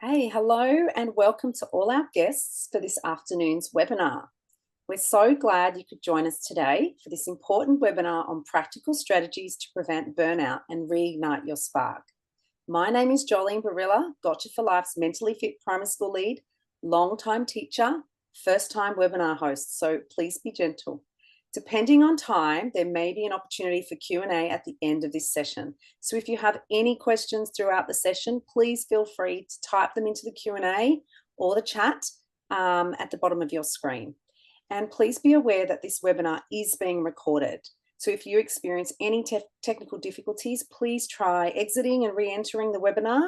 Hey, hello, and welcome to all our guests for this afternoon's webinar. We're so glad you could join us today for this important webinar on practical strategies to prevent burnout and reignite your spark. My name is Jolene Barilla, Gotcha4Life's Mentally Fit Primary School lead, long-time teacher, first-time webinar host, so please be gentle. Depending on time, there may be an opportunity for Q&A at the end of this session. So if you have any questions throughout the session, please feel free to type them into the Q&A or the chat at the bottom of your screen. And please be aware that this webinar is being recorded. So if you experience any technical difficulties, please try exiting and re-entering the webinar.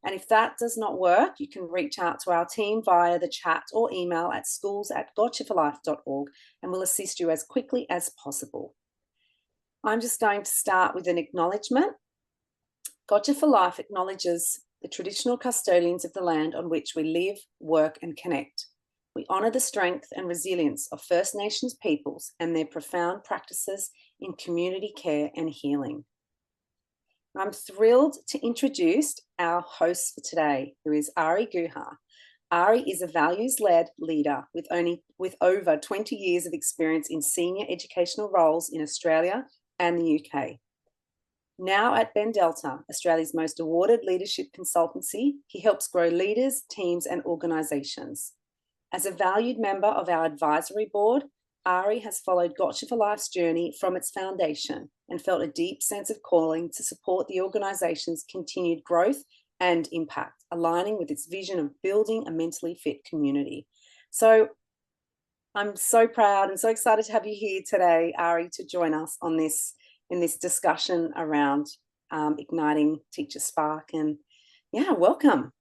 And if that does not work, you can reach out to our team via the chat or email at schools@gotcha4life.org and we'll assist you as quickly as possible. I'm just going to start with an acknowledgement. Gotcha4Life acknowledges the traditional custodians of the land on which we live, work, and connect. We honour the strength and resilience of First Nations peoples and their profound practices in community care and healing. I'm thrilled to introduce our host for today, who is Ari Guha. Ari is a values-led leader with over 20 years of experience in senior educational roles in Australia and the UK. Now at Ben Delta, Australia's most awarded leadership consultancy, he helps grow leaders, teams, and organisations. As a valued member of our advisory board, Ari has followed Gotcha4Life's journey from its foundation and felt a deep sense of calling to support the organisation's continued growth and impact, aligning with its vision of building a mentally fit community. So I'm so proud and so excited to have you here today, Ari, to join us on this in this discussion around igniting teacher spark. And yeah, welcome.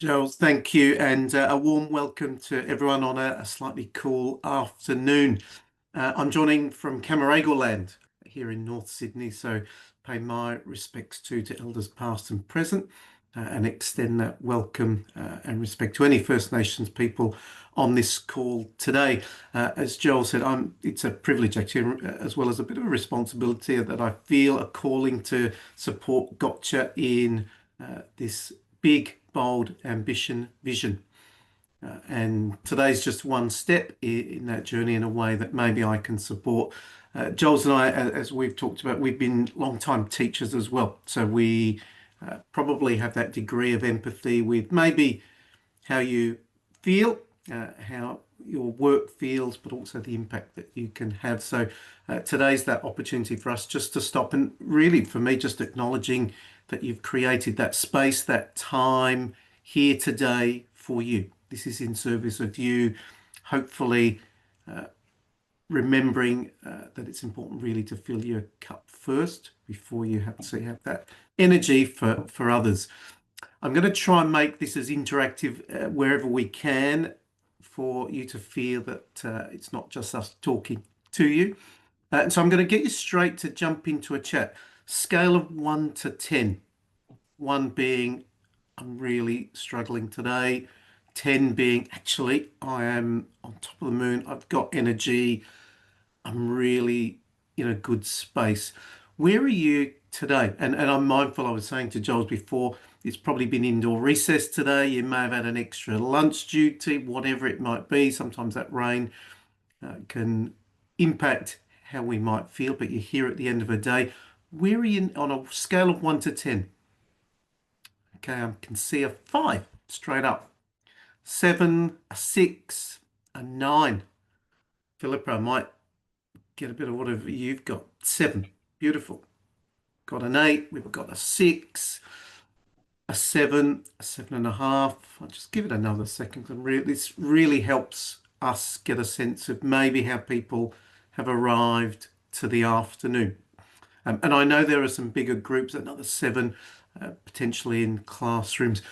Giles, thank you, and a warm welcome to everyone on a slightly cool afternoon. I'm joining from Camaragal land here in North Sydney, so pay my respects to elders past and present, and extend that welcome and respect to any First Nations people on this call today. As Joel said, it's a privilege actually, as well as a bit of a responsibility that I feel a calling to support Gotcha in this big, bold ambition vision. And today's just one step in that journey in a way that maybe I can support. Joel's and I, as we've talked about, we've been long-time teachers as well. So we probably have that degree of empathy with maybe how you feel, how your work feels, but also the impact that you can have. So today's that opportunity for us just to stop and really, for me, just acknowledging that you've created that space, that time here today for you. This is in service of you, hopefully remembering that it's important really to fill your cup first before you have that energy for others. I'm going to try and make this as interactive wherever we can for you to feel that it's not just us talking to you. So I'm going to get you straight to jump into a chat. Scale of 1 to 10. 1 being, I'm really struggling today. 10 being, actually, I am on top of the moon. I've got energy. I'm really in a good space. Where are you today? And I'm mindful, I was saying to Giles before, it's probably been indoor recess today. You may have had an extra lunch duty, whatever it might be. Sometimes that rain can impact how we might feel, but you're here at the end of a day. Where are you on a scale of 1 to 10? Okay, I can see a 5 straight up. 7, a 6, a 9. Philippa, I might get a bit of whatever you've got. 7, beautiful. Got an 8, we've got a 6, a 7, a 7.5. I'll just give it another second. This really helps us get a sense of maybe how people have arrived to the afternoon. And I know there are some bigger groups, another 7, potentially in classrooms.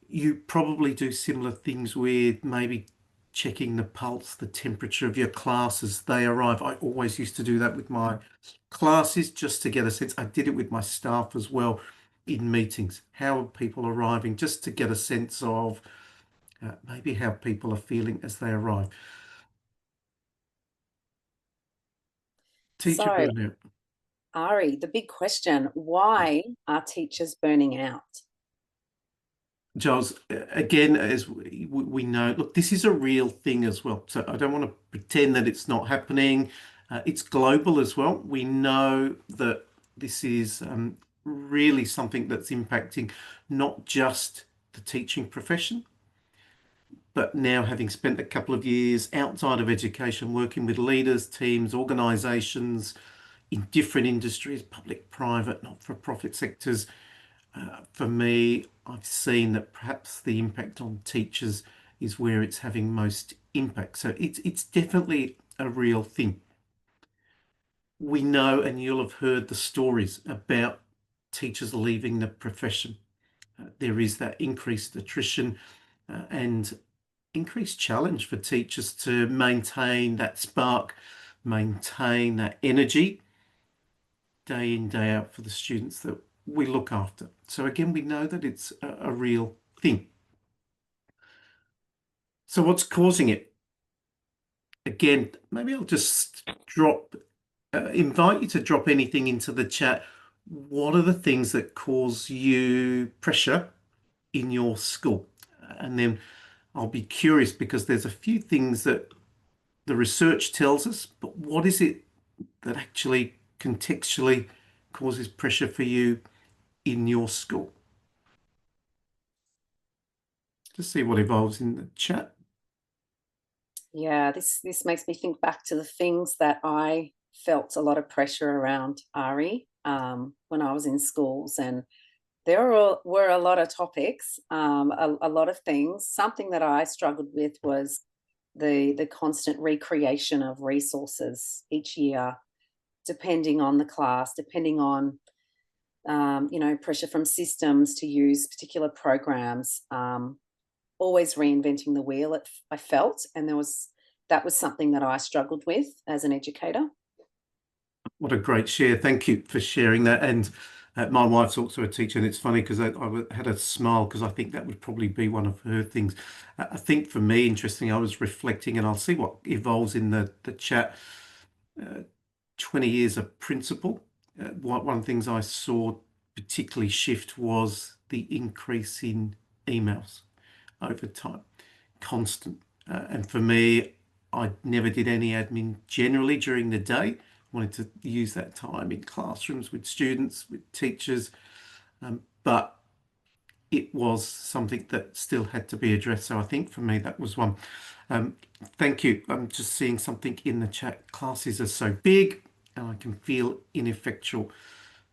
You probably do similar things with maybe checking the pulse, the temperature of your class as they arrive. I always used to do that with my classes just to get a sense. I did it with my staff as well in meetings. How are people arriving? Just to get a sense of maybe how people are feeling as they arrive. Teacher burnout. Ari, the big question, why are teachers burning out? Giles, again, as we know, look, this is a real thing as well. So I don't want to pretend that it's not happening. It's global as well. We know that this is really something that's impacting not just the teaching profession, but now having spent a couple of years outside of education, working with leaders, teams, organisations in different industries, public, private, not-for-profit sectors. For me, I've seen that perhaps the impact on teachers is where it's having most impact. So it's definitely a real thing. We know, and you'll have heard the stories about teachers leaving the profession. There is that increased attrition and increased challenge for teachers to maintain that spark, maintain that energy day in, day out for the students that we look after. So again, we know that it's a real thing. So what's causing it? Again, maybe I'll just invite you to drop anything into the chat. What are the things that cause you pressure in your school? And then I'll be curious because there's a few things that the research tells us, but what is it that actually contextually causes pressure for you in your school? Just see what evolves in the chat. Yeah, this makes me think back to the things that I felt a lot of pressure around, Ari, when I was in schools, and were a lot of topics, a lot of things. Something that I struggled with was the constant recreation of resources each year, depending on the class, depending on pressure from systems to use particular programs. Always reinventing the wheel, I felt, and that was something that I struggled with as an educator. What a great share. Thank you for sharing that. And my wife's also a teacher, and it's funny because I had a smile because I think that would probably be one of her things. I think for me, interesting, I was reflecting, and I'll see what evolves in the chat. 20 years of principal. One of the things I saw particularly shift was the increase in emails over time, constant. And for me, I never did any admin generally during the day. Wanted to use that time in classrooms with students, with teachers, but it was something that still had to be addressed. So I think for me, that was one. Thank you. I'm just seeing something in the chat. Classes are so big and I can feel ineffectual.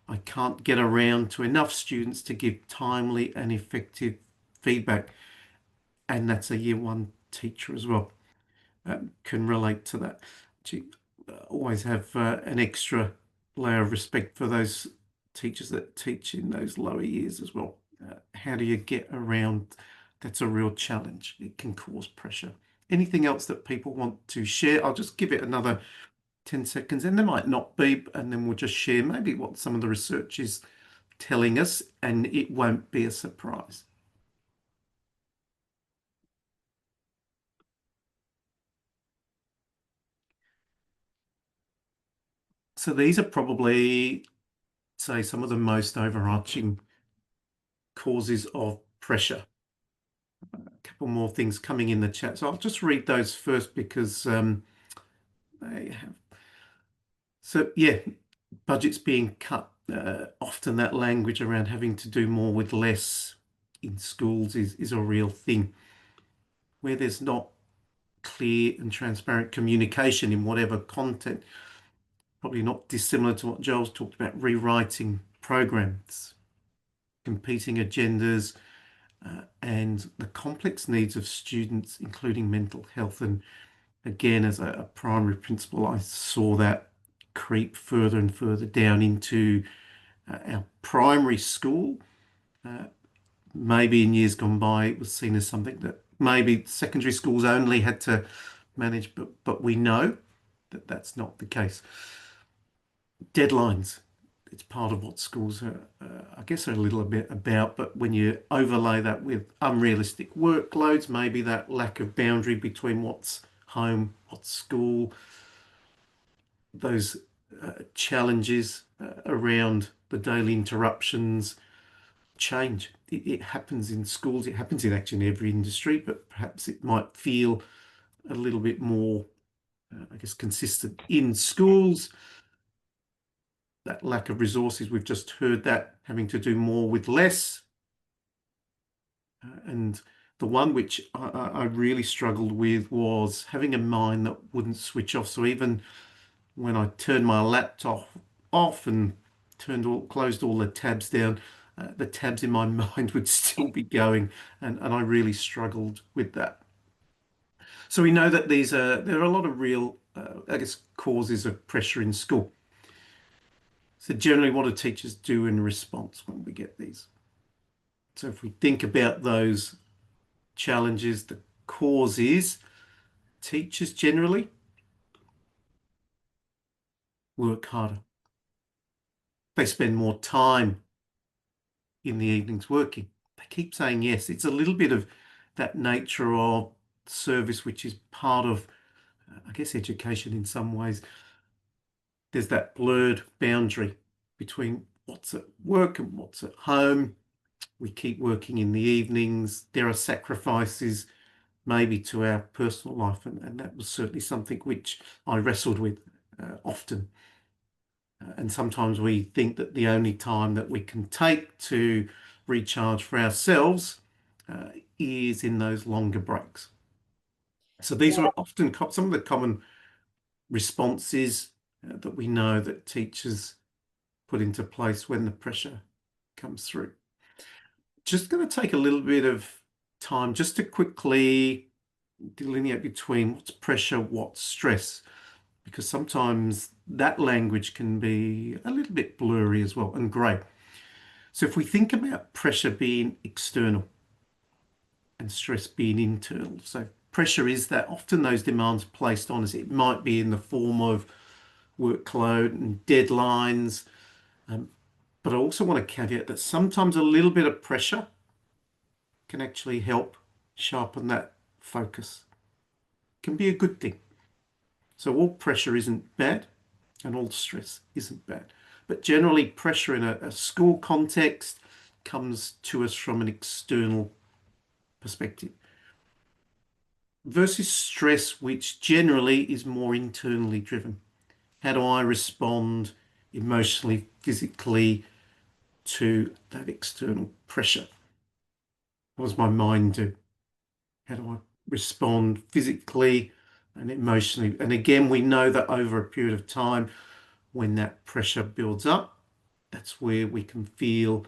I can't get around to enough students to give timely and effective feedback. And that's a year one teacher as well. Can relate to that. Always have an extra layer of respect for those teachers that teach in those lower years as well. How do you get around? That's a real challenge. It can cause pressure. Anything else that people want to share? I'll just give it another 10 seconds, and there might not be, and then we'll just share maybe what some of the research is telling us, and it won't be a surprise. So these are probably, say, some of the most overarching causes of pressure. A couple more things coming in the chat. So I'll just read those first because they have. So yeah, budgets being cut. Often that language around having to do more with less in schools is a real thing. Where there's not clear and transparent communication in whatever content, probably not dissimilar to what Joel's talked about, rewriting programs, competing agendas, and the complex needs of students, including mental health. And again, as a primary principal, I saw that creep further and further down into our primary school. Maybe in years gone by, it was seen as something that maybe secondary schools only had to manage, but we know that that's not the case. Deadlines. It's part of what schools are, I guess, are a little bit about, but when you overlay that with unrealistic workloads, maybe that lack of boundary between what's home, what's school, those challenges around the daily interruptions, change. It happens in schools, it happens in actually in every industry, but perhaps it might feel a little bit more, I guess, consistent in schools. That lack of resources, we've just heard that, having to do more with less. And the one which I really struggled with was having a mind that wouldn't switch off. So even when I turned my laptop off and closed all the tabs down, the tabs in my mind would still be going, and I really struggled with that. So we know that there are a lot of real, I guess, causes of pressure in school. So generally, what do teachers do in response when we get these? So if we think about those challenges, the causes, teachers generally work harder. They spend more time in the evenings working. They keep saying yes. It's a little bit of that nature of service, which is part of, I guess, education in some ways. There's that blurred boundary between what's at work and what's at home. We keep working in the evenings. There are sacrifices maybe to our personal life, and that was certainly something which I wrestled with often. And sometimes we think that the only time that we can take to recharge for ourselves is in those longer breaks. So these Yeah. are often some of the common responses that we know that teachers put into place when the pressure comes through. Just going to take a little bit of time just to quickly delineate between what's pressure, what's stress, because sometimes that language can be a little bit blurry as well and grey. So if we think about pressure being external and stress being internal, so pressure is that often those demands placed on us, it might be in the form of workload and deadlines. But I also want to caveat that sometimes a little bit of pressure can actually help sharpen that focus. It can be a good thing. So all pressure isn't bad and all stress isn't bad. But generally pressure in a school context comes to us from an external perspective versus stress, which generally is more internally driven. How do I respond emotionally, physically to that external pressure? What does my mind do? How do I respond physically and emotionally? And again, we know that over a period of time, when that pressure builds up, that's where we can feel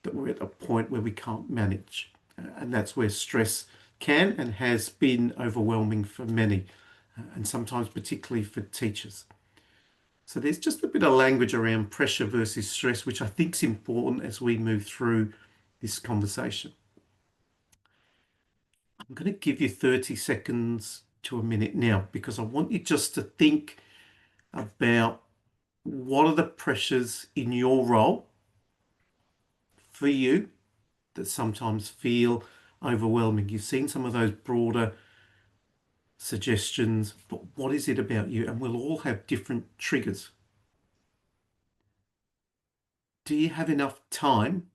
that we're at a point where we can't manage. And that's where stress can and has been overwhelming for many, and sometimes particularly for teachers. So there's just a bit of language around pressure versus stress, which I think is important as we move through this conversation. I'm going to give you 30 seconds to a minute now because I want you just to think about what are the pressures in your role for you that sometimes feel overwhelming. You've seen some of those broader suggestions, but what is it about you? And we'll all have different triggers. Do you have enough time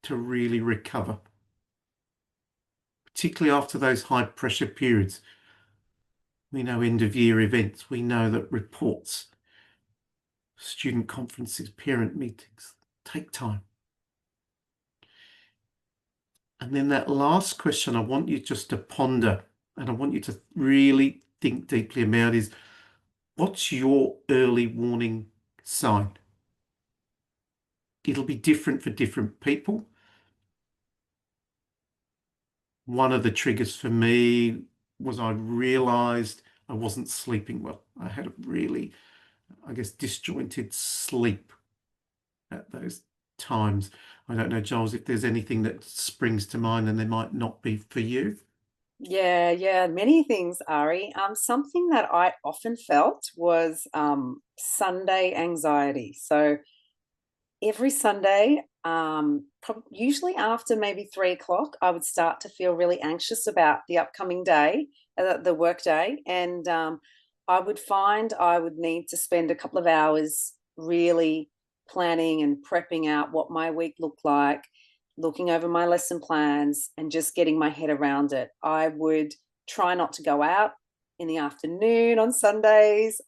to really recover? Particularly after those high pressure periods. We know end of year events, we know that reports, student conferences, parent meetings take time. And then that last question I want you just to ponder and I want you to really think deeply about is, what's your early warning sign? It'll be different for different people. One of the triggers for me was I realized I wasn't sleeping well. I had a really, I guess, disjointed sleep at those times. I don't know, Giles, if there's anything that springs to mind and there might not be for you. Yeah, many things, Ari. Something that I often felt was Sunday anxiety. So every Sunday, usually after maybe 3 o'clock, I would start to feel really anxious about the upcoming day, the work day, and I would find I would need to spend a couple of hours really planning and prepping out what my week looked like, looking over my lesson plans and just getting my head around it. I would try not to go out in the afternoon on Sundays.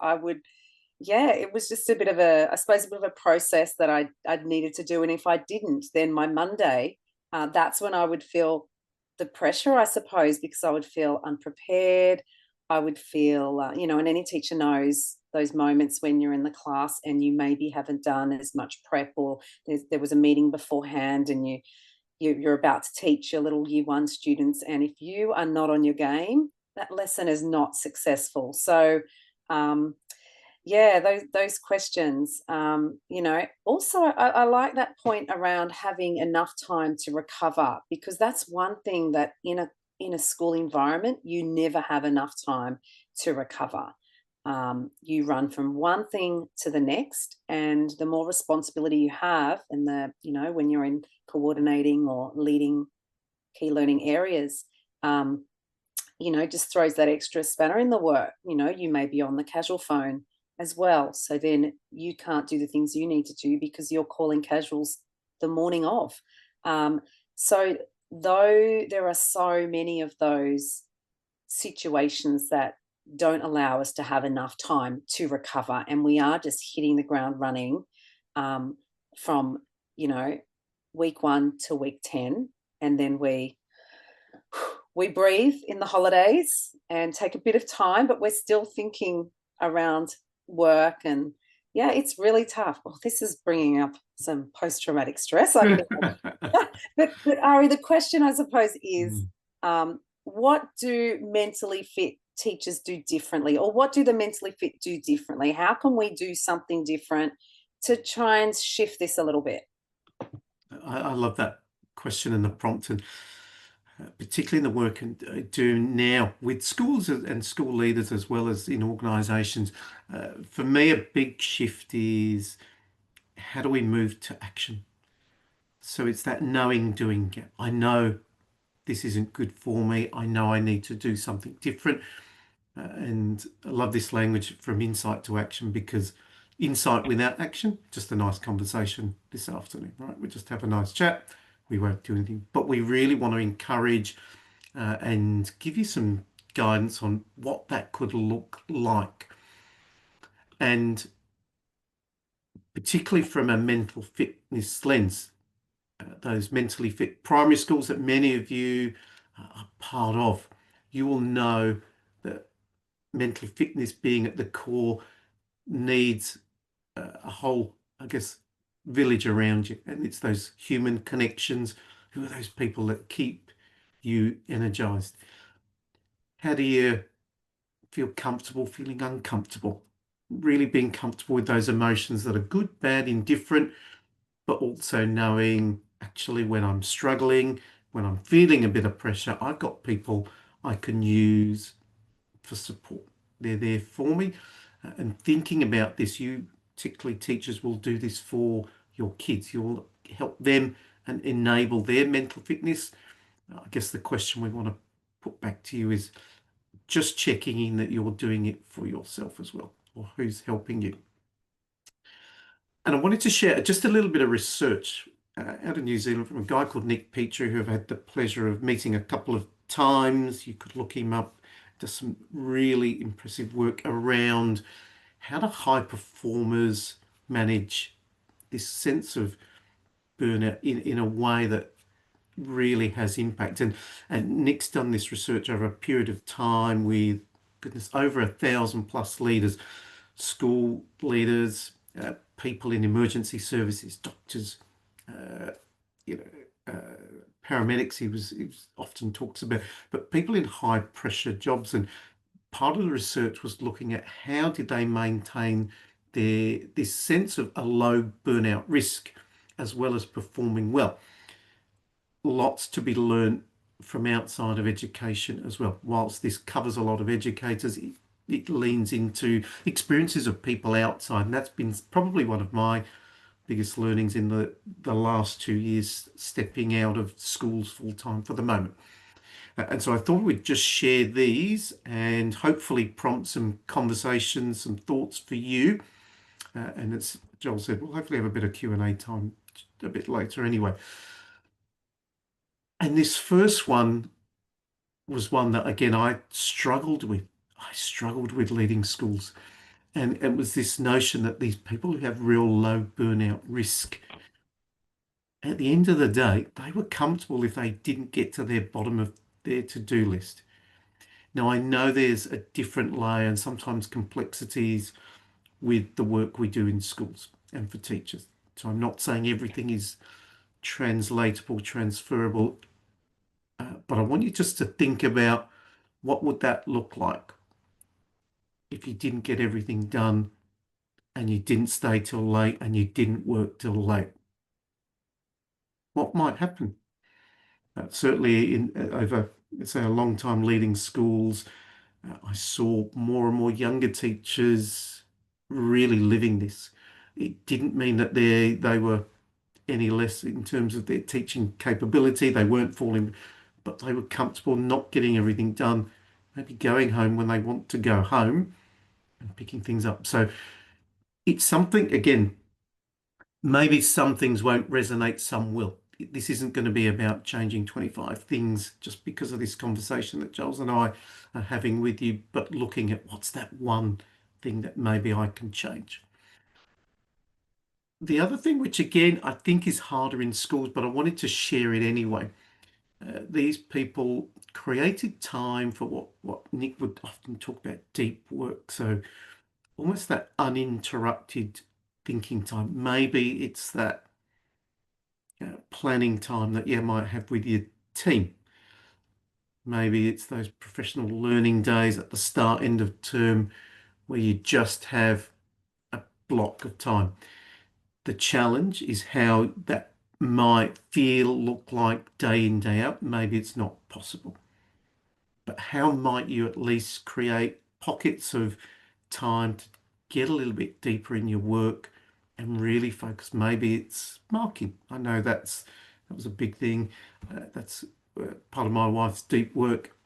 Yeah, it was just a bit of I suppose, a bit of a process that I'd needed to do. And if I didn't, then my Monday, that's when I would feel the pressure, I suppose, because I would feel unprepared. I would feel, and any teacher knows those moments when you're in the class and you maybe haven't done as much prep, or there was a meeting beforehand and you're about to teach your little year one students. And if you are not on your game, that lesson is not successful. So, um, yeah, those questions. Also, I like that point around having enough time to recover, because that's one thing that in a school environment you never have enough time to recover. You run from one thing to the next, and the more responsibility you have, and when you're in coordinating or leading key learning areas, just throws that extra spanner in the work. You may be on the casual phone as well. So then you can't do the things you need to do because you're calling casuals the morning of. So though there are so many of those situations that don't allow us to have enough time to recover, and we are just hitting the ground running, from, week 1 to week 10, and then we breathe in the holidays and take a bit of time, but we're still thinking around work. And yeah, it's really tough. Well, this is bringing up some post-traumatic stress, I can but Ari, the question, I suppose, is, what do mentally fit teachers do differently, or what do the mentally fit do differently? How can we do something different to try and shift this a little bit? I love that question and the prompt, and particularly in the work I do now with schools and school leaders as well as in organisations. For me, a big shift is, how do we move to action? So it's that knowing, doing gap. I know this isn't good for me. I know I need to do something different. And I love this language, from insight to action, because insight without action, just a nice conversation this afternoon, right? We just have a nice chat. We won't do anything, but we really want to encourage and give you some guidance on what that could look like. And particularly from a mental fitness lens, those mentally fit primary schools that many of you are part of, you will know that mental fitness being at the core needs a whole, I guess, village around you. And it's those human connections. Who are those people that keep you energized? How do you feel comfortable feeling uncomfortable? Really being comfortable with those emotions that are good, bad, indifferent, but also knowing, actually, when I'm struggling, when I'm feeling a bit of pressure, I've got people I can use for support. They're there for me. And thinking about this, you, particularly teachers, will do this for your kids. You'll help them and enable their mental fitness. I guess the question we want to put back to you is just checking in that you're doing it for yourself as well, or who's helping you. And I wanted to share just a little bit of research out of New Zealand from a guy called Nick Petrie, who I've had the pleasure of meeting a couple of times. You could look him up. Does some really impressive work around how do high performers manage this sense of burnout in a way that really has impact. And Nick's done this research over a period of time with, goodness, over 1,000 plus leaders, school leaders, people in emergency services, doctors, uh, you know, paramedics. He was often talks about, but people in high pressure jobs. And part of the research was looking at how did they maintain this sense of a low burnout risk, as well as performing well. Lots to be learned from outside of education as well. Whilst this covers a lot of educators, it leans into experiences of people outside, and that's been probably one of my biggest learnings in the last 2 years, stepping out of schools full time for the moment. And so I thought we'd just share these and hopefully prompt some conversations, some thoughts for you. And it's Joel said, we'll hopefully have a bit of Q&A time a bit later anyway. And this first one was one that, again, I struggled with. I struggled with leading schools. And it was this notion that these people who have real low burnout risk, at the end of the day, they were comfortable if they didn't get to their bottom of their to-do list. Now, I know there's a different layer and sometimes complexities with the work we do in schools and for teachers. So I'm not saying everything is translatable, transferable, but I want you just to think about what would that look like if you didn't get everything done and you didn't stay till late and you didn't work till late. What might happen? Certainly in over, say, a long time leading schools, I saw more and more younger teachers really living this. It didn't mean that they were any less in terms of their teaching capability. They weren't falling, but they were comfortable not getting everything done, maybe going home when they want to go home and picking things up. So it's something, again, maybe some things won't resonate, some will. This isn't going to be about changing 25 things just because of this conversation that Giles and I are having with you, but looking at what's that one thing that maybe I can change. The other thing, which again I think is harder in schools, but I wanted to share it anyway. These people created time for what Nick would often talk about, deep work. So almost that uninterrupted thinking time. Maybe it's that planning time that you might have with your team. Maybe it's those professional learning days at the start, end of term, where you just have a block of time. The challenge is how that might feel, look like day in, day out. Maybe it's not possible. But how might you at least create pockets of time to get a little bit deeper in your work and really focus? Maybe it's marking. I know that was a big thing. That's part of my wife's deep work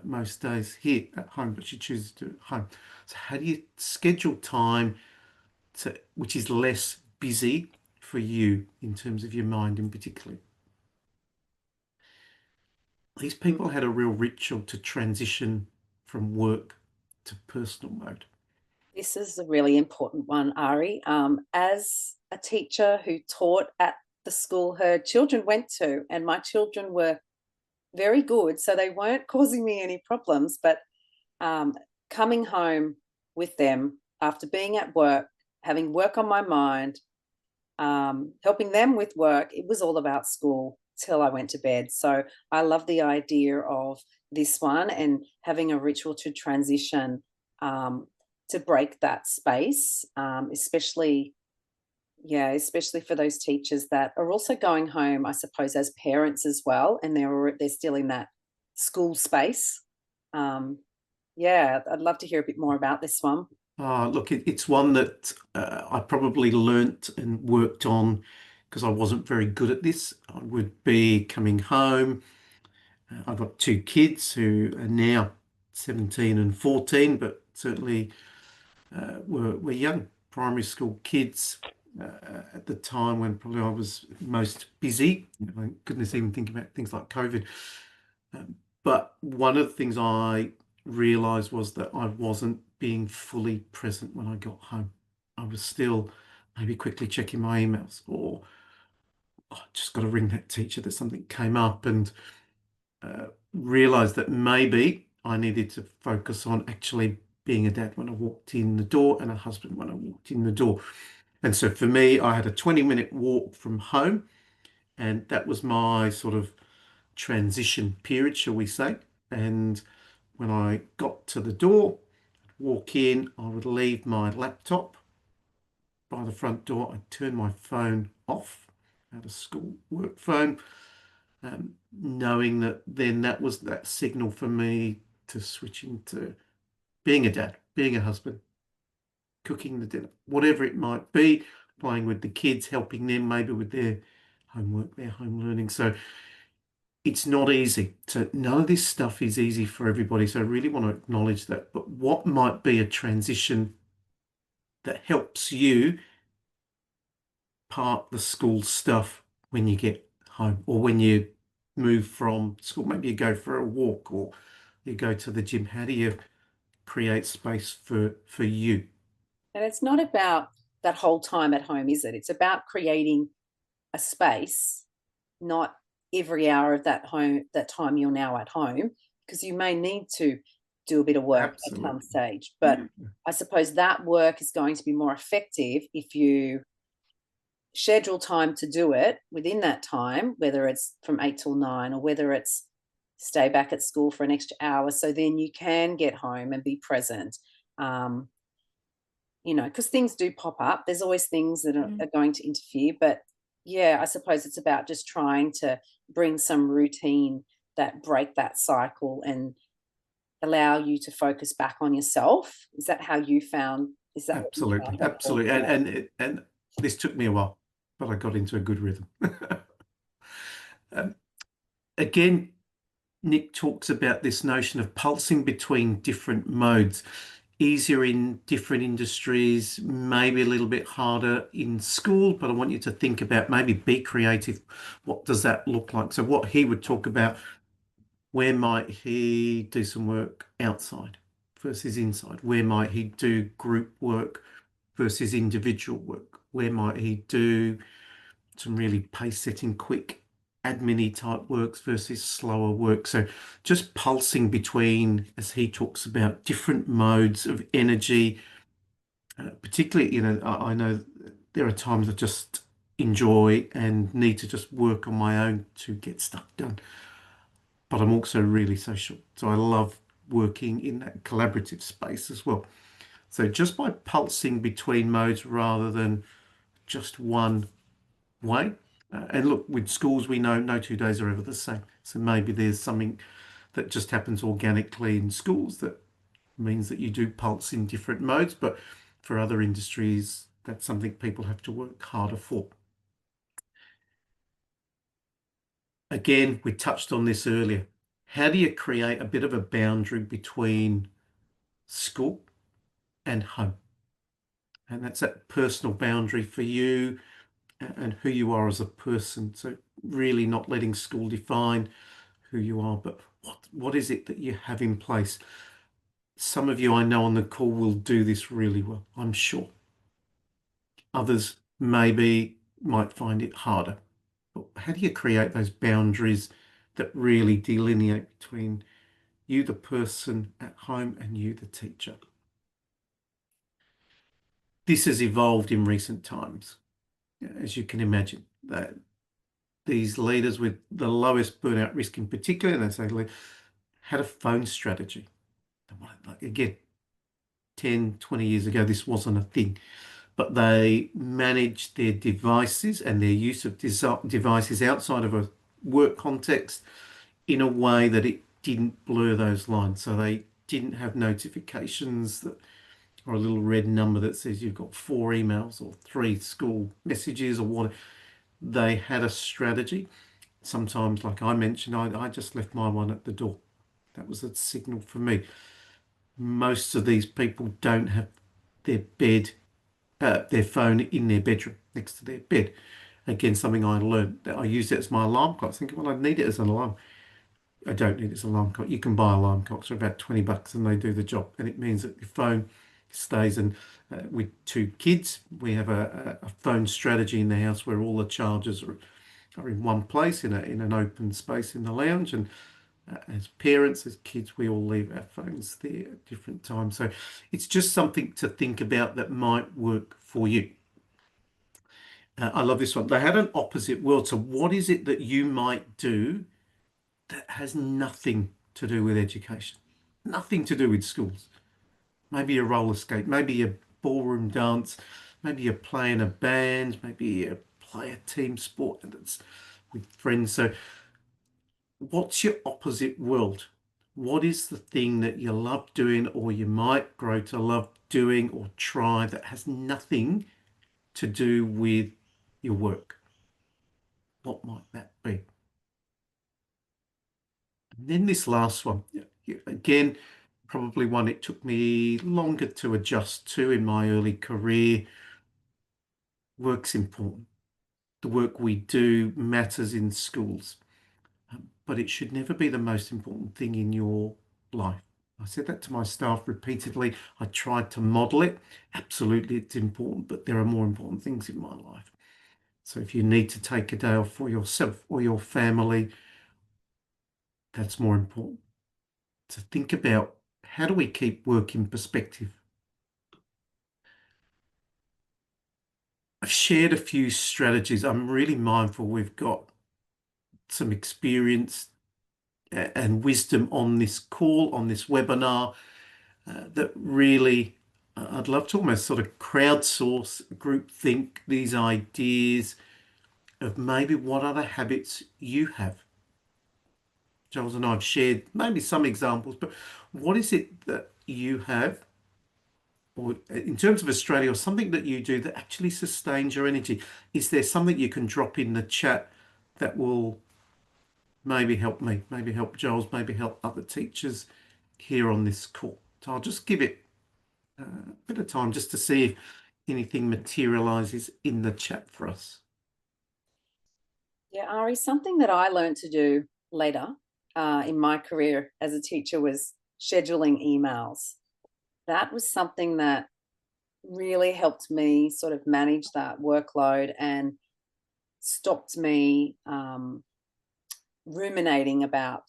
most days here at home, but she chooses to do it at home. So how do you schedule time which is less busy for you in terms of your mind in particular? These people had a real ritual to transition from work to personal mode. This is a really important one, Ari. As a teacher who taught at the school her children went to, and my children were very good, so they weren't causing me any problems, but coming home with them after being at work, having work on my mind, helping them with work, it was all about school till I went to bed. So I love the idea of this one and having a ritual to transition, to break that space, especially for those teachers that are also going home, I suppose, as parents as well, and they're still in that school space. I'd love to hear a bit more about this one. Look, it's one that I probably learnt and worked on because I wasn't very good at this. I would be coming home. I've got two kids who are now 17 and 14, but certainly were young primary school kids at the time when probably I was most busy. Thank goodness, even think about things like COVID. But one of the things I realized was that I wasn't being fully present when I got home. I was still maybe quickly checking my emails or just got to ring that teacher that something came up, and realized that maybe I needed to focus on actually being a dad when I walked in the door and a husband when I walked in the door. And so for me, I had a 20-minute walk from home, and that was my sort of transition period, shall we say. And when I got to the door, walk in, I would leave my laptop by the front door. I'd turn my phone off, I had a school work phone, knowing that then that was that signal for me to switch into being a dad, being a husband, cooking the dinner, whatever it might be, playing with the kids, helping them maybe with their homework, their home learning. So it's not easy. So none of this stuff is easy for everybody. So I really want to acknowledge that. But what might be a transition that helps you park the school stuff when you get home or when you move from school? Maybe you go for a walk or you go to the gym. How do you create space for you? And it's not about that whole time at home, is it? It's about creating a space, not every hour of that time you're now at home, because you may need to do a bit of work at some Absolutely. stage. But Yeah, I suppose that work is going to be more effective if you schedule time to do it within that time, whether it's from 8 till 9 or whether it's stay back at school for an extra hour. So then you can get home and be present. Um, because things do pop up. There's always things that are going to interfere. But yeah, I suppose it's about just trying to bring some routine that break that cycle and allow you to focus back on yourself. Is that how you found? Is that what you absolutely, found helpful? absolutely. And this took me a while, but I got into a good rhythm. Um, again, Nick talks about this notion of pulsing between different modes. Easier in different industries, maybe a little bit harder in school, but I want you to think about maybe be creative. What does that look like? So what he would talk about, where might he do some work outside versus inside? Where might he do group work versus individual work? Where might he do some really pace setting, quick admin-y type works versus slower work? So just pulsing between, as he talks about, different modes of energy. Particularly, I know there are times I just enjoy and need to just work on my own to get stuff done. But I'm also really social. So I love working in that collaborative space as well. So just by pulsing between modes rather than just one way. And look, with schools, we know no 2 days are ever the same. So maybe there's something that just happens organically in schools that means that you do pulse in different modes. But for other industries, that's something people have to work harder for. Again, we touched on this earlier. How do you create a bit of a boundary between school and home? And that's that personal boundary for you and who you are as a person. So really not letting school define who you are, but what is it that you have in place? Some of you I know on the call will do this really well, I'm sure. Others maybe might find it harder. But how do you create those boundaries that really delineate between you, the person at home, and you, the teacher? This has evolved in recent times, as you can imagine, that these leaders with the lowest burnout risk in particular, and they say, had a phone strategy. Like, again, 10, 20 years ago, this wasn't a thing, but they managed their devices and their use of devices outside of a work context in a way that it didn't blur those lines. So they didn't have notifications that or a little red number that says you've got 4 emails or 3 school messages or what. They had a strategy. Sometimes, like I mentioned, I just left my one at the door. That was a signal for me. Most of these people don't have their phone in their bedroom next to their bed. Again, something I learned that I use it as my alarm clock. Thinking, well, I need it as an alarm. I don't need it as an alarm clock. You can buy alarm clocks for about $20 and they do the job. And it means that your phone stays. And with 2 kids, we have a phone strategy in the house where all the chargers are in one place in an open space in the lounge. And as parents, as kids, we all leave our phones there at different times. So it's just something to think about that might work for you. I love this one. They had an opposite world. So what is it that you might do that has nothing to do with education? Nothing to do with schools. Maybe a roller skate, maybe a ballroom dance, maybe you play in a band, maybe you play a team sport and it's with friends. So what's your opposite world? What is the thing that you love doing or you might grow to love doing or try that has nothing to do with your work? What might that be? And then this last one, again, probably one it took me longer to adjust to in my early career. Work's important. the work we do matters in schools, but it should never be the most important thing in your life. I said that to my staff repeatedly. I tried to model it. Absolutely, it's important, but there are more important things in my life. So if you need to take a day off for yourself or your family, that's more important. To think about, how do we keep work in perspective? I've shared a few strategies. I'm really mindful we've got some experience and wisdom on this call, on this webinar, that really, I'd love to almost sort of crowdsource, group think these ideas of maybe what other habits you have. Jules and I have shared maybe some examples, but what is it that you have, or in terms of Australia, or something that you do that actually sustains your energy? Is there something you can drop in the chat that will maybe help me, maybe help Jules, maybe help other teachers here on this call? So I'll just give it a bit of time just to see if anything materializes in the chat for us. Yeah, Ari, something that I learned to do later in my career as a teacher was scheduling emails. That was something that really helped me sort of manage that workload and stopped me ruminating about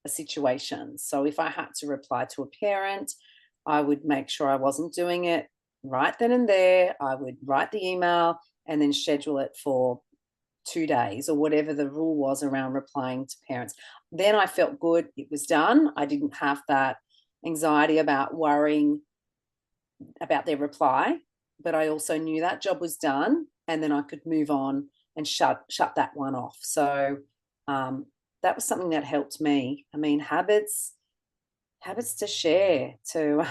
a situation. So if I had to reply to a parent, I would make sure I wasn't doing it right then and there. I would write the email and then schedule it for 2 days or whatever the rule was around replying to parents. Then I felt good. It was done. I didn't have that anxiety about worrying about their reply, but I also knew that job was done, and then I could move on and shut that one off. So that was something that helped me. I mean, habits to share, to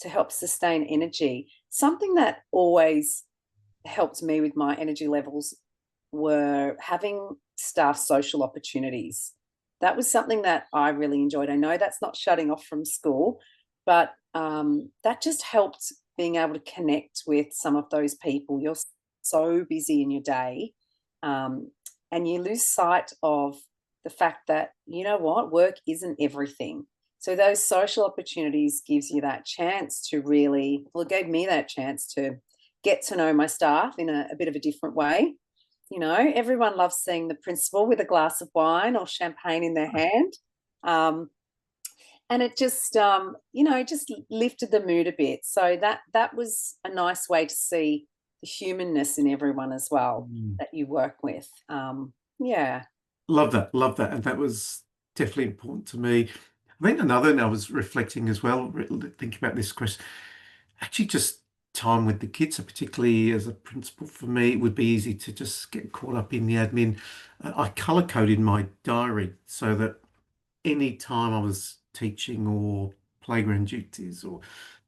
help sustain energy. Something that always helped me with my energy levels were having staff social opportunities. That was something that I really enjoyed. I know that's not shutting off from school, but that just helped being able to connect with some of those people. You're so busy in your day, and you lose sight of the fact that, you know what, work isn't everything. So those social opportunities gives you that chance to really, well, it gave me that chance to get to know my staff in a bit of a different way. You know, everyone loves seeing the principal with a glass of wine or champagne in their hand. Um, and it just, just lifted the mood a bit. So that was a nice way to see the humanness in everyone as well that you work with. Yeah. Love that, love that. And that was definitely important to me. I think another, and I was reflecting as well, thinking about this question, actually just time with the kids. So particularly as a principal, for me, it would be easy to just get caught up in the admin. I color coded my diary so that any time I was teaching or playground duties or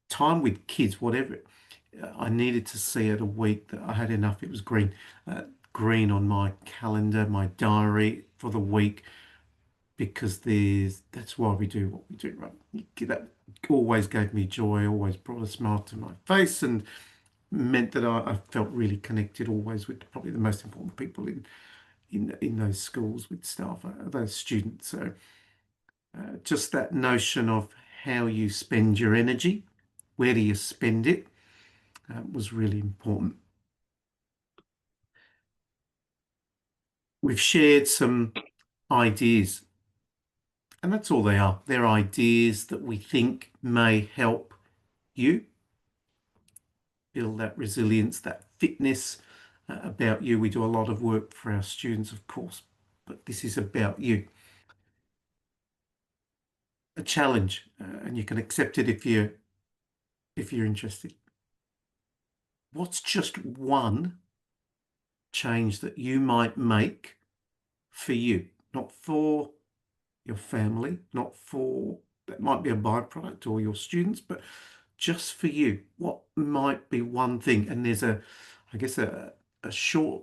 time with kids, whatever, I needed to see it a week that I had enough. It was green, green on my calendar, my diary for the week, because that's why we do what we do, right? That always gave me joy, always brought a smile to my face, and meant that I felt really connected always with probably the most important people in those schools with staff, those students. So just that notion of how you spend your energy, where do you spend it, was really important. We've shared some ideas, and that's all they are. They're ideas that we think may help you build that resilience, that fitness about you. We do a lot of work for our students, of course, but this is about you. A challenge, and you can accept it if you're interested. What's just one change that you might make for you, not for your family, not for, that might be a byproduct, or your students, but just for you? What might be one thing? And there's I guess a short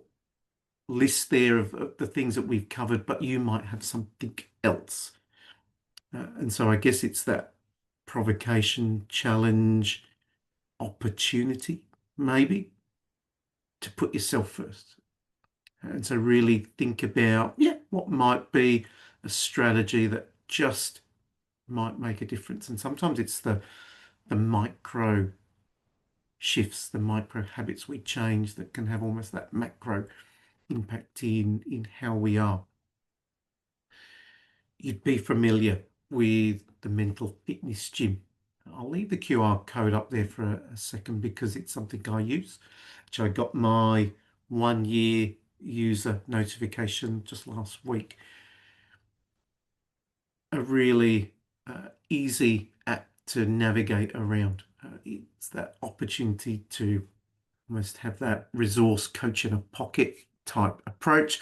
list there of the things that we've covered, but you might have something else. And so I guess it's that provocation, challenge, opportunity, maybe, to put yourself first. And so really think about, yeah, what might be a strategy that just might make a difference. And sometimes it's the micro shifts, the micro habits we change that can have almost that macro impact in how we are. You'd be familiar with the mental fitness gym. I'll leave the QR code up there for a second because it's something I use. Actually, I got my 1 year user notification just last week. A really easy app to navigate around. It's that opportunity to almost have that resource coach in a pocket type approach.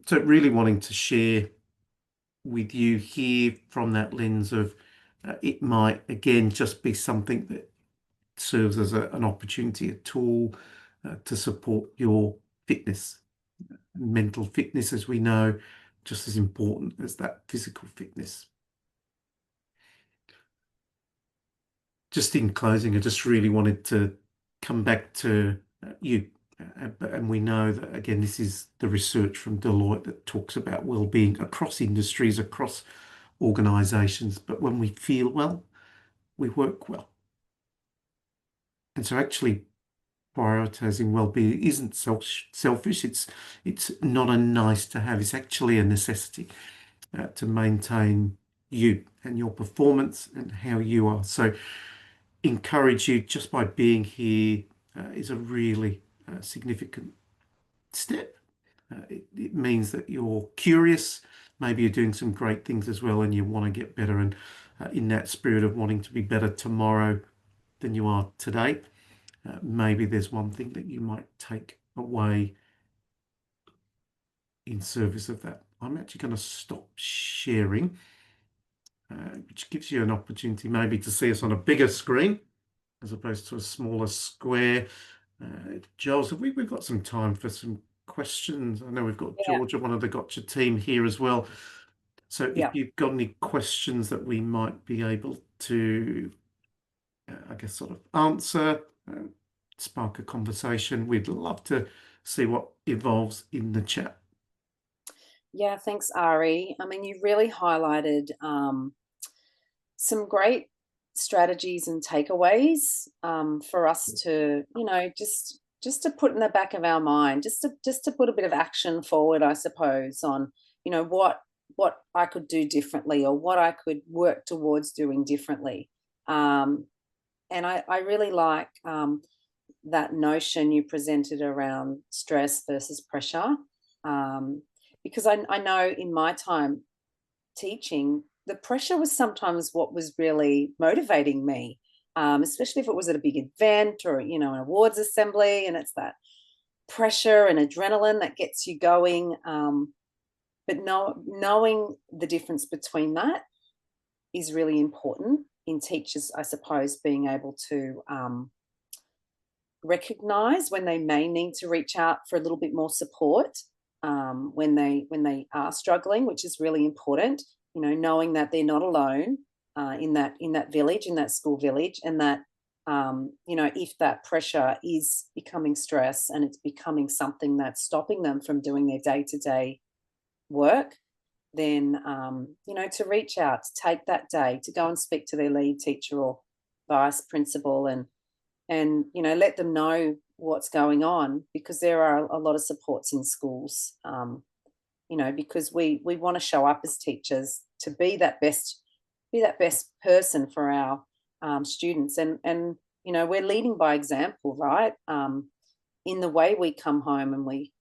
So really wanting to share with you here from that lens of it might again just be something that serves as an opportunity, a tool to support your fitness. Mental fitness, as we know, just as important as that physical fitness. Just in closing, I just really wanted to come back to you. And we know that, again, this is the research from Deloitte that talks about well-being across industries, across organizations. But when we feel well, we work well. And so actually prioritizing well-being isn't selfish. It's not a nice to have. It's actually a necessity to maintain you and your performance and how you are. So encourage you just by being here is a really significant step. It means that you're curious. Maybe you're doing some great things as well and you want to get better. And in that spirit of wanting to be better tomorrow than you are today, maybe there's one thing that you might take away in service of that. I'm actually going to stop sharing, which gives you an opportunity maybe to see us on a bigger screen as opposed to a smaller square. Giles, we've got some time for some questions. I know we've got Yeah. Georgia, one of the Gotcha team here as well. So if Yeah. you've got any questions that we might be able to, I guess, sort of answer, spark a conversation, we'd love to see what evolves in the chat. Yeah, thanks, Ari. I mean, you really highlighted some great strategies and takeaways for us to, just to put in the back of our mind, just to put a bit of action forward, I suppose, on, what I could do differently or what I could work towards doing differently. And I really like that notion you presented around stress versus pressure. Because I know in my time teaching, the pressure was sometimes what was really motivating me, especially if it was at a big event or, an awards assembly, and it's that pressure and adrenaline that gets you going. But knowing the difference between that is really important in teachers, I suppose, being able to recognize when they may need to reach out for a little bit more support when they are struggling, which is really important. Knowing that they're not alone in that village, in that school village, and that if that pressure is becoming stress and it's becoming something that's stopping them from doing their day-to-day work, then to reach out, to take that day, to go and speak to their lead teacher or vice principal, and let them know what's going on, because there are a lot of supports in schools. Because we want to show up as teachers to be that best person for our students, and we're leading by example, right? In the way we come home and we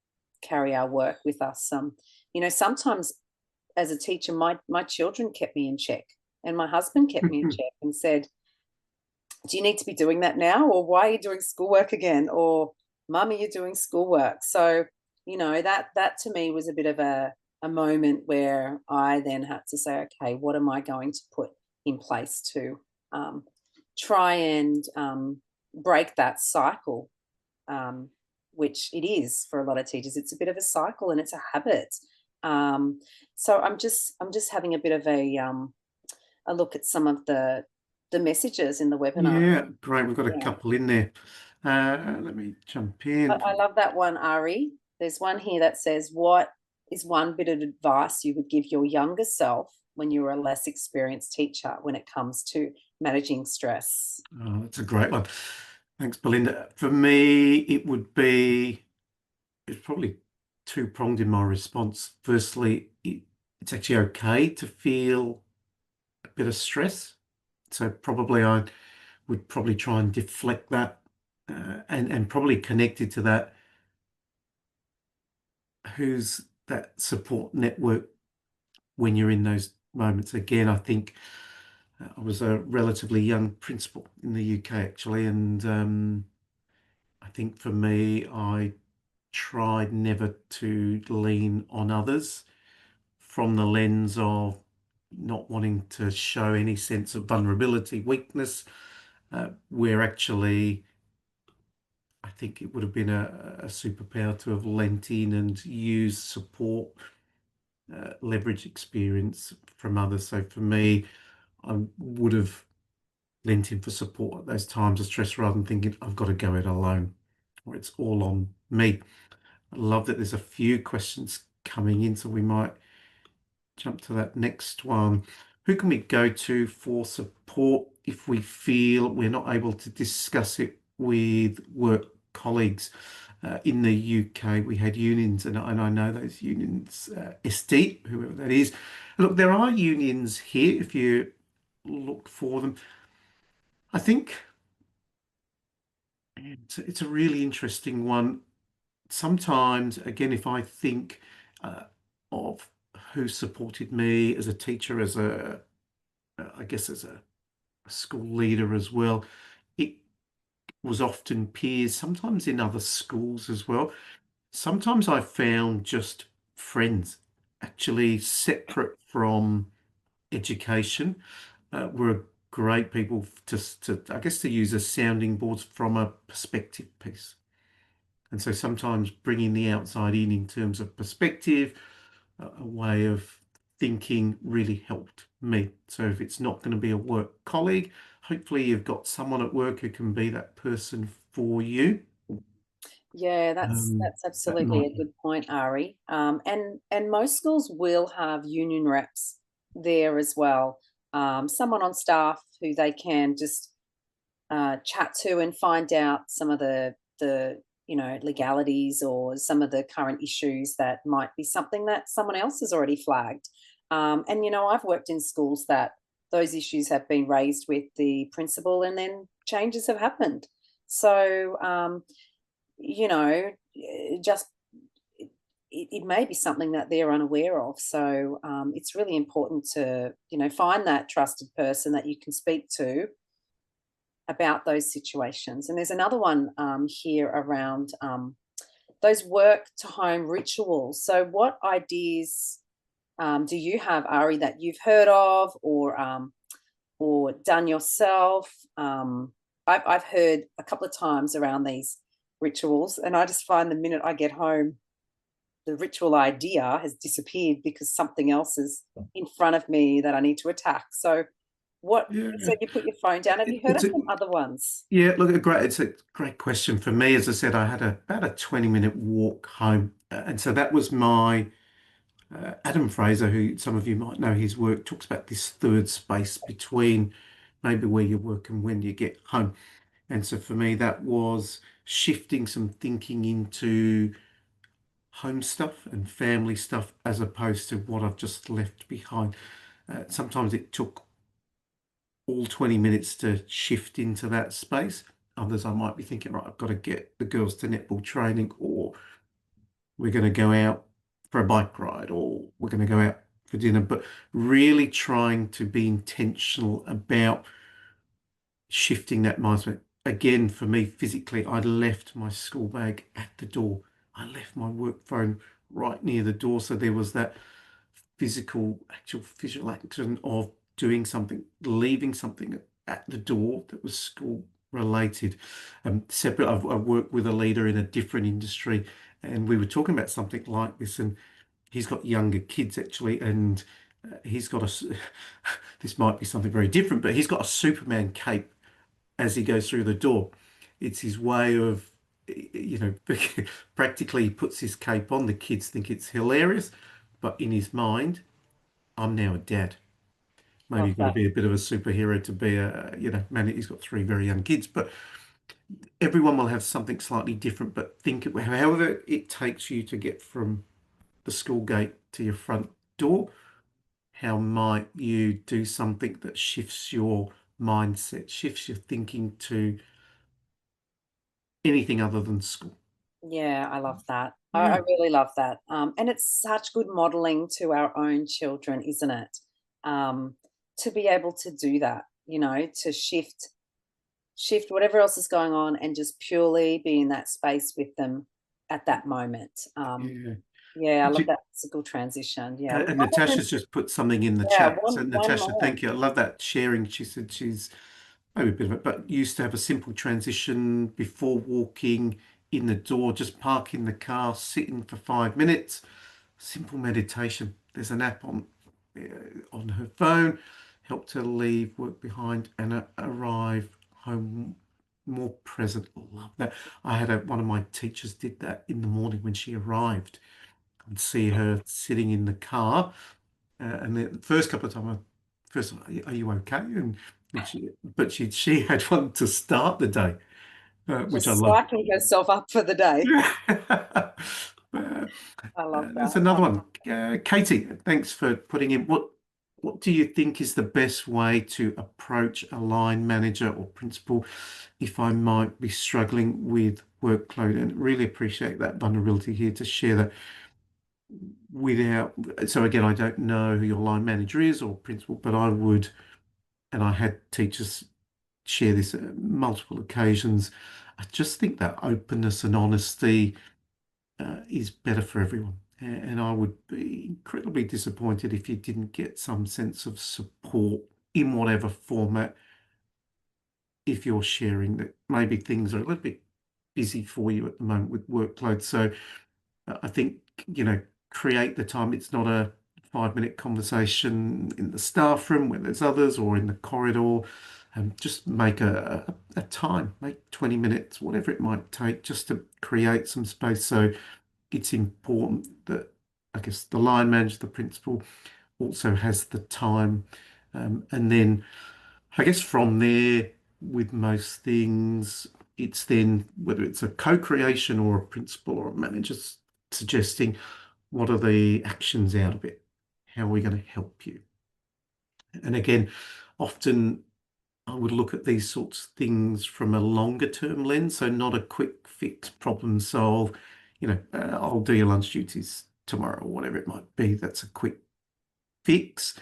carry our work with us. Sometimes as a teacher, my children kept me in check, and my husband kept me in check and said, do you need to be doing that now? Or why are you doing schoolwork again? Or mummy, you're doing schoolwork. So, that to me was a bit of a moment where I then had to say, okay, what am I going to put in place to try and break that cycle, which it is for a lot of teachers. It's a bit of a cycle and it's a habit. So I'm just having a bit of a look at some of the messages in the webinar. Yeah, great. We've got a Yeah. couple in there. Let me jump in. I love that one, Ari. There's one here that says, what is one bit of advice you would give your younger self when you were a less experienced teacher when it comes to managing stress? Oh, that's a great one. Thanks, Belinda. For me, it's probably two-pronged in my response. Firstly, it's actually okay to feel a bit of stress. So probably I would probably try and deflect that, and probably connected to that, who's that support network when you're in those moments. Again, I think I was a relatively young principal in the UK actually, and I think for me, I tried never to lean on others from the lens of not wanting to show any sense of vulnerability, weakness, where actually I think it would have been a superpower to have lent in and used support, leverage experience from others. So for me, I would have lent in for support at those times of stress rather than thinking I've got to go it alone or it's all on me. I love that there's a few questions coming in, so we might jump to that next one. Who can we go to for support if we feel we're not able to discuss it with work colleagues? In the UK, we had unions, and I know those unions, SD, whoever that is. Look, there are unions here if you look for them. I think it's a really interesting one. Sometimes, again, if I think of who supported me as a teacher, I guess as a school leader as well, it was often peers, sometimes in other schools as well. Sometimes I found just friends, actually separate from education, were great people I guess, to use as sounding boards from a perspective piece. And so sometimes bringing the outside in terms of perspective, a way of thinking really helped me. So if it's not going to be a work colleague, hopefully you've got someone at work who can be that person for you. Yeah, that's That absolutely might, a good point, Ari. And most schools will have union reps there as well. Someone on staff who they can just chat to and find out some of the legalities or some of the current issues that might be something that someone else has already flagged. And I've worked in schools that those issues have been raised with the principal, and then changes have happened. So just it may be something that they're unaware of. So it's really important to find that trusted person that you can speak to about those situations. And there's another one here around those work to home rituals. So what ideas do you have, Ari, that you've heard of or done yourself? I've heard a couple of times around these rituals, and I just find the minute I get home, the ritual idea has disappeared because something else is in front of me that I need to attack. So what yeah. you said you put your phone down. Have you heard It's of a, some other ones? yeah, look, it's a great question for me. As I said, I had about a 20-minute walk home. And so that was my Adam Fraser, who some of you might know his work, talks about this third space between maybe where you work and when you get home. And so for me, that was shifting some thinking into home stuff and family stuff as opposed to what I've just left behind. Sometimes it took all 20 minutes to shift into that space. Others I might be thinking, right, I've got to get the girls to netball training, or we're going to go out for a bike ride, or we're going to go out for dinner. But really trying to be intentional about shifting that mindset. Again, for me, physically, I left my school bag at the door. I left my work phone right near the door. So there was that actual visual action of doing something, leaving something at the door that was school related. Separate, I've worked with a leader in a different industry, and we were talking about something like this, and he's got younger kids actually, and he's got this might be something very different, but he's got a Superman cape as he goes through the door. It's his way of you know, practically he puts his cape on. The kids think it's hilarious, but in his mind, I'm now a dad. Maybe Love you've got to that. be a bit of a superhero to be a, you know, man, he's got three very young kids, but everyone will have something slightly different. But think, however it takes you to get from the school gate to your front door, how might you do something that shifts your mindset, shifts your thinking to anything other than school? Yeah, I love that. I Yeah, really love that. And it's such good modeling to our own children, isn't it? Um, to be able to do that, to shift whatever else is going on and just purely be in that space with them at that moment. yeah. Yeah, I love Did that. It's a good transition. Yeah. And Natasha's just put something in the Yeah, chat. So one Natasha, more. thank you. I love that sharing. She said she's maybe a bit of it, but used to have a simple transition before walking in the door, just parking the car, sitting for 5 minutes, simple meditation. There's an app on her phone, helped her leave work behind and arrive home more present. Love that. I had one of my teachers did that in the morning when she arrived. I'd see her sitting in the car, and the first couple of times, first, are you okay? And she had one to start the day, which I Just love. psyching herself up for the day. Yeah. Uh, I love there's that. another one. Katie, thanks for putting in. What do you think is the best way to approach a line manager or principal if I might be struggling with workload? And really appreciate that vulnerability here to share that without. So again, I don't know who your line manager is or principal, but I would, and I had teachers share this at multiple occasions. I just think that openness and honesty is better for everyone. And I would be incredibly disappointed if you didn't get some sense of support in whatever format if you're sharing that maybe things are a little bit busy for you at the moment with workload. So I think, you know, create the time. It's not a 5 minute conversation in the staff room where there's others or in the corridor. Just make a time, make 20 minutes, whatever it might take, just to create some space. So it's important that I guess the line manager, the principal, also has the time. And then I guess from there, with most things, it's then whether it's a co-creation or a principal or a manager suggesting what are the actions out of it? How are we going to help you? And again, often I would look at these sorts of things from a longer term lens, so not a quick fix problem solve. You know, I'll do your lunch duties tomorrow or whatever it might be. That's a quick fix.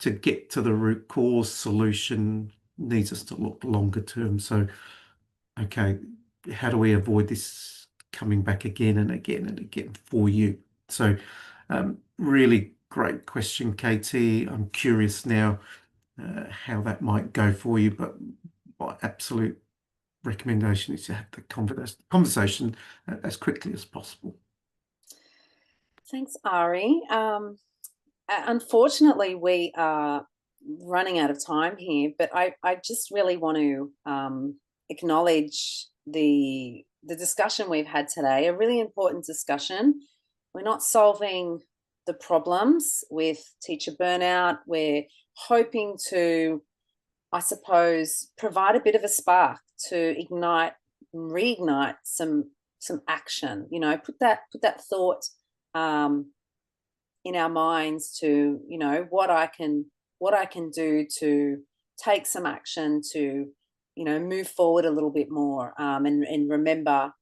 To get to the root cause solution needs us to look longer term. So, okay, how do we avoid this coming back again and again and again for you? So, really great question, Katie. I'm curious now how that might go for you, but my absolute recommendation is to have the conversation as quickly as possible. Thanks, Ari. Unfortunately, we are running out of time here, but I just really want to acknowledge the discussion we've had today, a really important discussion. We're not solving the problems with teacher burnout. We're hoping to, I suppose, provide a bit of a spark to ignite, reignite some action. Put that thought um, in our minds to what I can do to take some action to move forward a little bit more, and remember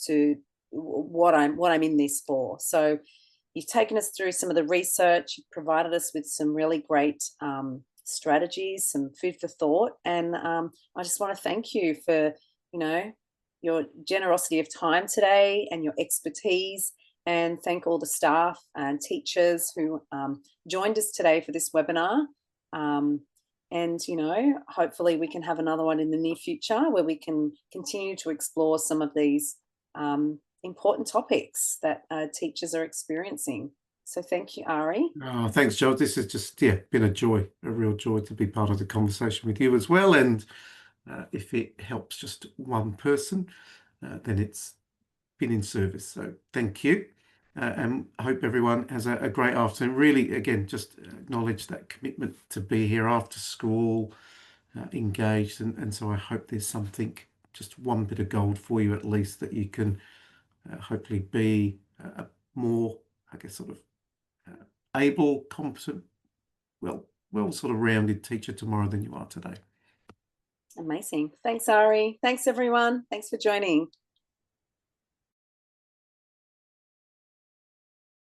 to what I'm in this for. So you've taken us through some of the research, you've provided us with some really great strategies, some food for thought, and I just want to thank you for you know your generosity of time today and your expertise, and thank all the staff and teachers who joined us today for this webinar. Um, and hopefully we can have another one in the near future where we can continue to explore some of these important topics that teachers are experiencing. So thank you, Ari. Oh, thanks, Joe. This has just, yeah, been a joy, a real joy to be part of the conversation with you as well. And if it helps just one person, then it's been in service. So thank you. And I hope everyone has a great afternoon. Really, again, just acknowledge that commitment to be here after school, engaged. And so I hope there's something, just one bit of gold for you at least, that you can hopefully be a more, I guess, sort of able, competent, well sort of rounded teacher tomorrow than you are today. Amazing. Thanks, Ari. Thanks, everyone. Thanks for joining.